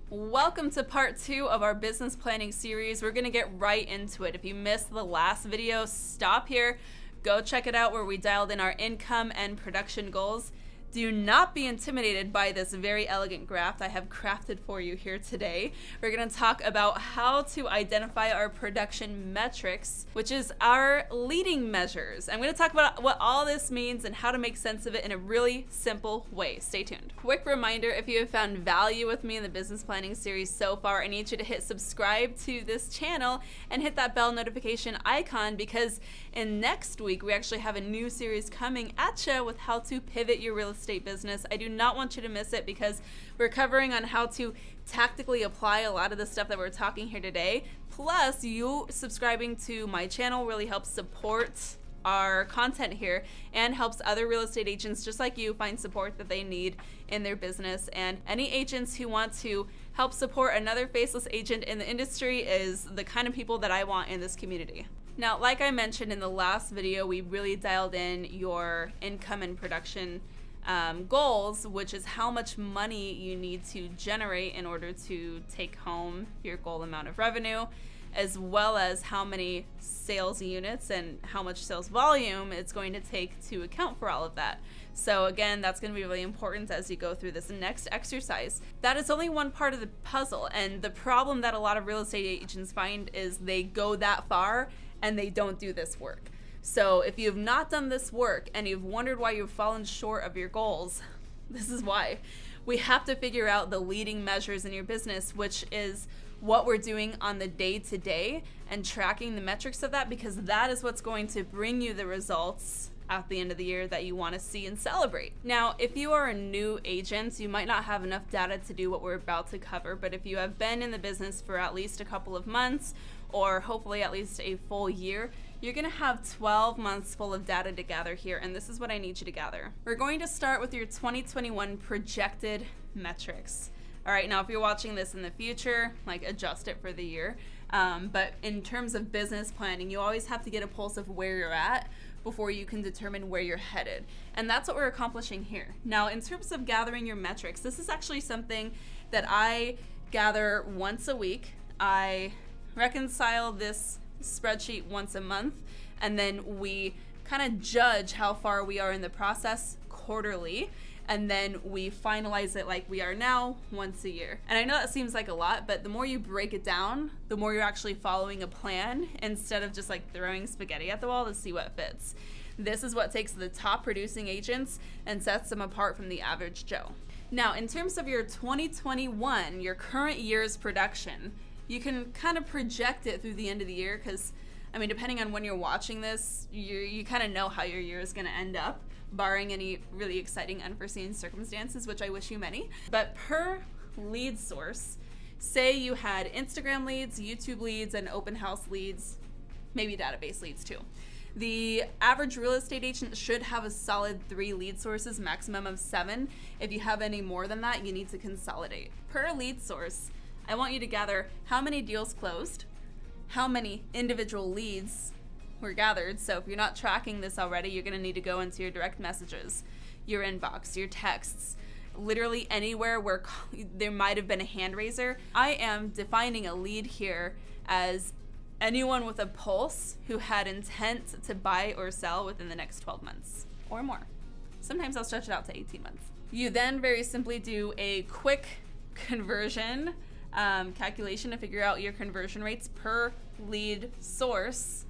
Welcome to part 2 of our business planning series. We're gonna get right into it. If you missed the last video, stop here, go check it out where we dialed in our income and production goals. Do not be intimidated by this very elegant graph I have crafted for you here today. We're going to talk about how to identify our production metrics, which is our leading measures. I'm going to talk about what all this means and how to make sense of it in a really simple way. Stay tuned. Quick reminder, if you have found value with me in the business planning series so far, I need you to hit subscribe to this channel and hit that bell notification icon, because in next week we actually have a new series coming at you with how to pivot your real estate business. I do not want you to miss it because we're covering on how to tactically apply a lot of the stuff that we're talking here today. Plus, you subscribing to my channel really helps support our content here and helps other real estate agents just like you find support that they need in their business. And any agents who want to help support another faceless agent in the industry is the kind of people that I want in this community. Now, like I mentioned in the last video, we really dialed in your income and production goals, which is how much money you need to generate in order to take home your goal amount of revenue, as well as how many sales units and how much sales volume it's going to take to account for all of that. So again, that's going to be really important as you go through this next exercise. That is only one part of the puzzle, and the problem that a lot of real estate agents find is they go that far and they don't do this work. So if you've not done this work and you've wondered why you've fallen short of your goals, this is why. We have to figure out the leading measures in your business, which is what we're doing on the day-to-day and tracking the metrics of that, because that is what's going to bring you the results at the end of the year that you want to see and celebrate. Now, if you are a new agent, you might not have enough data to do what we're about to cover, but if you have been in the business for at least a couple of months, or hopefully at least a full year, you're gonna have 12 months full of data to gather here, and this is what I need you to gather. We're going to start with your 2021 projected metrics. All right, now if you're watching this in the future, like adjust it for the year. But in terms of business planning, you always have to get a pulse of where you're at before you can determine where you're headed. And that's what we're accomplishing here. Now, in terms of gathering your metrics, this is actually something that I gather once a week. I reconcile this spreadsheet once a month, and then we kind of judge how far we are in the process quarterly, and then we finalize it like we are now once a year. And I know that seems like a lot, but the more you break it down, the more you're actually following a plan instead of just like throwing spaghetti at the wall to see what fits. This is what takes the top producing agents and sets them apart from the average Joe. Now, in terms of your 2021, your current year's production, you can kind of project it through the end of the year, because, I mean, depending on when you're watching this, you kind of know how your year is going to end up, barring any really exciting unforeseen circumstances, which I wish you many. But per lead source, say you had Instagram leads, YouTube leads, and open house leads, maybe database leads too. The average real estate agent should have a solid 3 lead sources, maximum of 7. If you have any more than that, you need to consolidate. Per lead source, I want you to gather how many deals closed, how many individual leads were gathered. So if you're not tracking this already, you're gonna need to go into your direct messages, your inbox, your texts, literally anywhere where there might have been a hand raiser. I am defining a lead here as anyone with a pulse who had intent to buy or sell within the next 12 months or more. Sometimes I'll stretch it out to 18 months. You then very simply do a quick conversion calculation to figure out your conversion rates per lead source.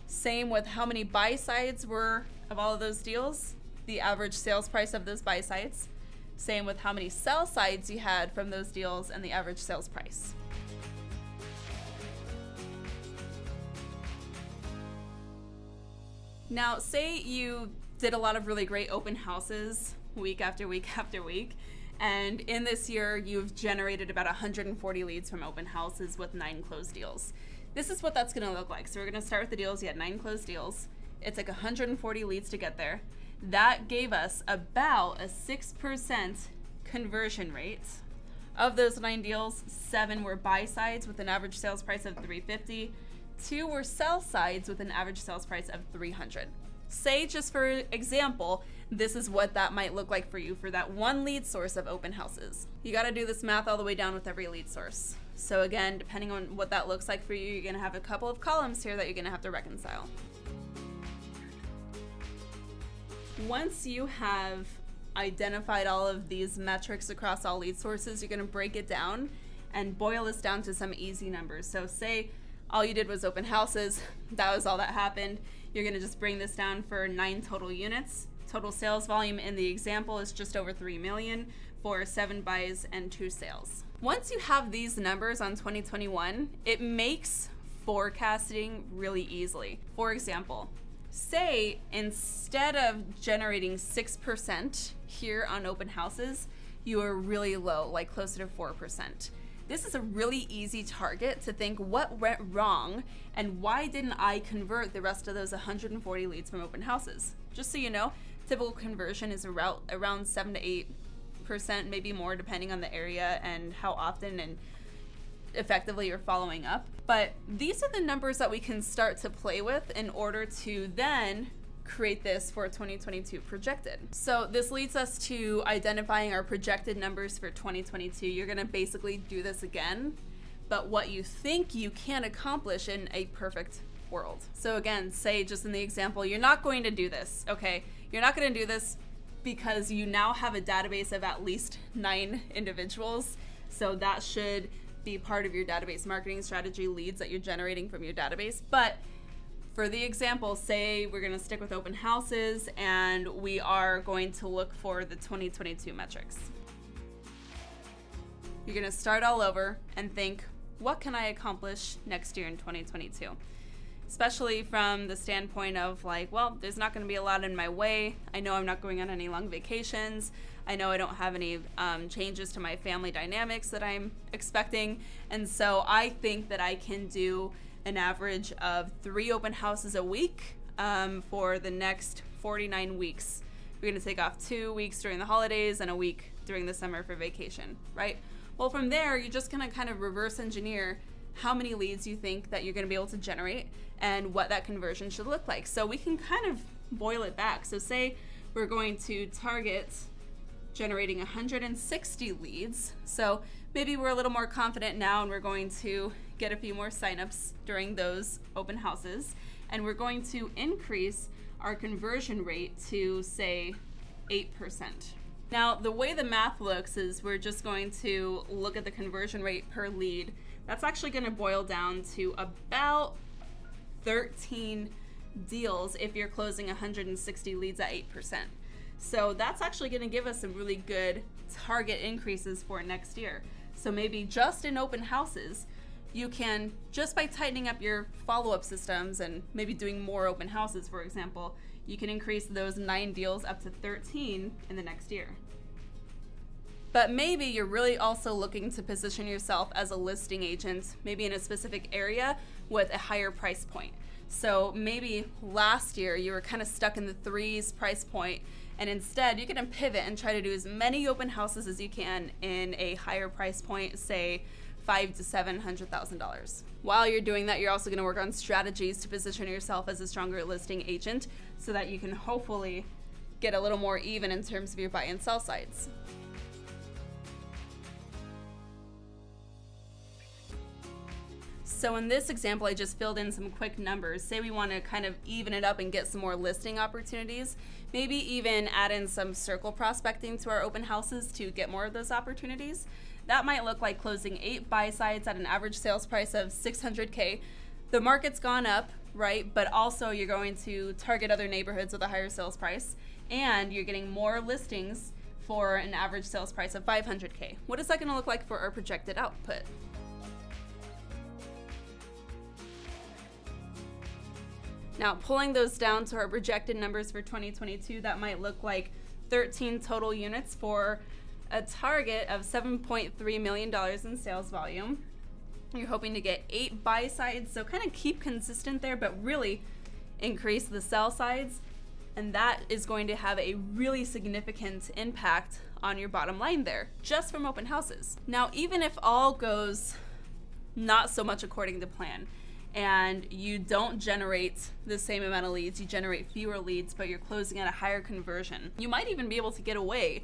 Same with how many buy sides were of all of those deals, the average sales price of those buy sides. Same with how many sell sides you had from those deals and the average sales price. Now, say you did a lot of really great open houses week after week after week, and in this year, you've generated about 140 leads from open houses with 9 closed deals. This is what that's gonna look like. So we're gonna start with the deals. You had 9 closed deals. It's like 140 leads to get there. That gave us about a 6% conversion rate. Of those 9 deals, 7 were buy sides with an average sales price of $350. 2 were sell sides with an average sales price of $300. Say, just for example, this is what that might look like for you for that one lead source of open houses. You got to do this math all the way down with every lead source. So again, depending on what that looks like for you, you're going to have a couple of columns here that you're going to have to reconcile. Once you have identified all of these metrics across all lead sources, you're going to break it down and boil this down to some easy numbers. So say all you did was open houses, that was all that happened. You're going to just bring this down for 9 total units. Total sales volume in the example is just over 3 million for 7 buys and 2 sales. Once you have these numbers on 2021, it makes forecasting really easily. For example, say instead of generating 6% here on open houses, you are really low, like closer to 4%. This is a really easy target to think what went wrong and why didn't I convert the rest of those 140 leads from open houses. Just so you know, typical conversion is around 7 to 8%, maybe more depending on the area and how often and effectively you're following up. But these are the numbers that we can start to play with in order to then create this for 2022 projected. So this leads us to identifying our projected numbers for 2022. You're gonna basically do this again, but what you think you can accomplish in a perfect world. So again, say just in the example, you're not going to do this, okay? You're not gonna do this because you now have a database of at least 9 individuals. So that should be part of your database marketing strategy, leads that you're generating from your database. But for the example, say we're going to stick with open houses and we are going to look for the 2022 metrics. You're going to start all over and think, what can I accomplish next year in 2022? Especially from the standpoint of like, well, there's not going to be a lot in my way. I know I'm not going on any long vacations. I know I don't have any changes to my family dynamics that I'm expecting. And so I think that I can do an average of 3 open houses a week for the next 49 weeks. We're going to take off 2 weeks during the holidays and a week during the summer for vacation, right? Well, from there, you're just going to kind of reverse engineer how many leads you think that you're going to be able to generate and what that conversion should look like. So we can kind of boil it back. So say we're going to target generating 160 leads. So maybe we're a little more confident now and we're going to get a few more signups during those open houses. And we're going to increase our conversion rate to say 8%. Now, the way the math looks is we're just going to look at the conversion rate per lead. That's actually going to boil down to about 13 deals if you're closing 160 leads at 8%. So that's actually going to give us some really good target increases for next year. So maybe just in open houses, you can, just by tightening up your follow-up systems and maybe doing more open houses, for example, you can increase those 9 deals up to 13 in the next year. But maybe you're really also looking to position yourself as a listing agent, maybe in a specific area with a higher price point. So maybe last year you were kind of stuck in the 3s price point, and instead you're gonna pivot and try to do as many open houses as you can in a higher price point, say $500,000 to $700,000. While you're doing that, you're also gonna work on strategies to position yourself as a stronger listing agent so that you can hopefully get a little more even in terms of your buy and sell sides. So in this example, I just filled in some quick numbers. Say we want to kind of even it up and get some more listing opportunities, maybe even add in some circle prospecting to our open houses to get more of those opportunities. That might look like closing 8 buy sides at an average sales price of $600K. The market's gone up, right? But also you're going to target other neighborhoods with a higher sales price, and you're getting more listings for an average sales price of $500K. What is that going to look like for our projected output? Now, pulling those down to our projected numbers for 2022, that might look like 13 total units for a target of $7.3 million in sales volume. You're hoping to get 8 buy sides, so kind of keep consistent there, but really increase the sell sides, and that is going to have a really significant impact on your bottom line there, just from open houses. Now, even if all goes not so much according to plan, and you don't generate the same amount of leads, you generate fewer leads, but you're closing at a higher conversion. You might even be able to get away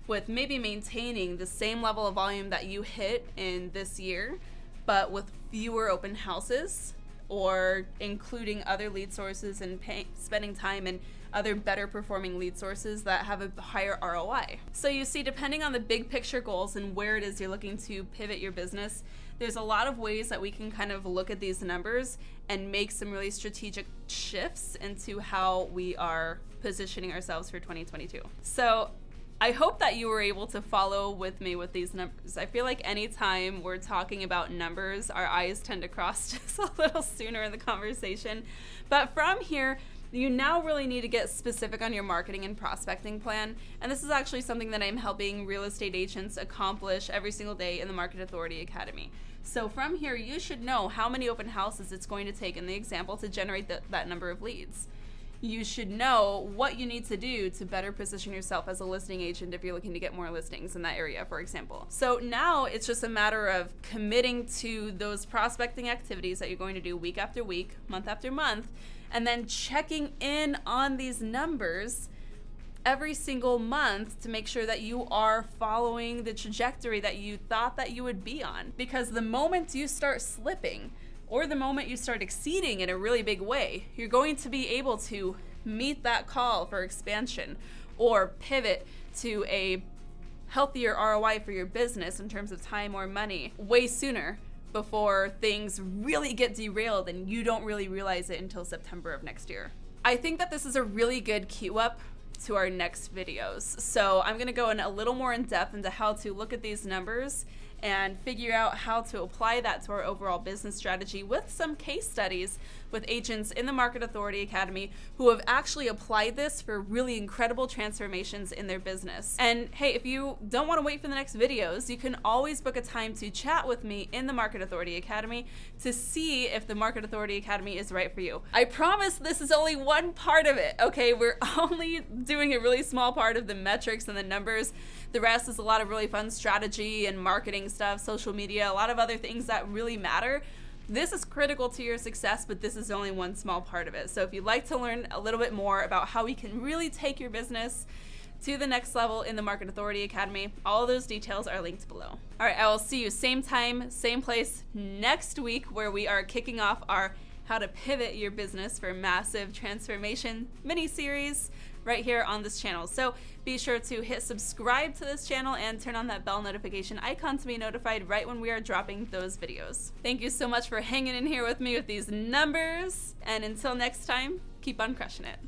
with maybe maintaining the same level of volume that you hit in this year, but with fewer open houses, or including other lead sources and spending time in other better performing lead sources that have a higher ROI. So you see, depending on the big picture goals and where it is you're looking to pivot your business, there's a lot of ways that we can kind of look at these numbers and make some really strategic shifts into how we are positioning ourselves for 2022. So I hope that you were able to follow with me with these numbers. I feel like anytime we're talking about numbers, our eyes tend to cross just a little sooner in the conversation. But from here, you now really need to get specific on your marketing and prospecting plan. And this is actually something that I'm helping real estate agents accomplish every single day in the Market Authority Academy. So from here, you should know how many open houses it's going to take in the example to generate that number of leads. You should know what you need to do to better position yourself as a listing agent if you're looking to get more listings in that area, for example. So now it's just a matter of committing to those prospecting activities that you're going to do week after week, month after month, and then checking in on these numbers every single month to make sure that you are following the trajectory that you thought that you would be on. Because the moment you start slipping, or the moment you start exceeding in a really big way, you're going to be able to meet that call for expansion or pivot to a healthier ROI for your business in terms of time or money way sooner before things really get derailed and you don't really realize it until September of next year. I think that this is a really good cue up to our next videos. So I'm gonna go in a little more in depth into how to look at these numbers and figure out how to apply that to our overall business strategy with some case studies with agents in the Market Authority Academy who have actually applied this for really incredible transformations in their business. And hey, if you don't want to wait for the next videos, you can always book a time to chat with me in the Market Authority Academy to see if the Market Authority Academy is right for you. I promise this is only one part of it, okay? We're only doing a really small part of the metrics and the numbers. The rest is a lot of really fun strategy and marketing stuff, social media, a lot of other things that really matter. This is critical to your success, but this is only one small part of it. So if you'd like to learn a little bit more about how we can really take your business to the next level in the Market Authority Academy, all of those details are linked below. All right, I will see you same time, same place next week, where we are kicking off our How to Pivot Your Business for Massive Transformation mini-series right here on this channel. So be sure to hit subscribe to this channel and turn on that bell notification icon to be notified right when we are dropping those videos. Thank you so much for hanging in here with me with these numbers, and until next time, keep on crushing it.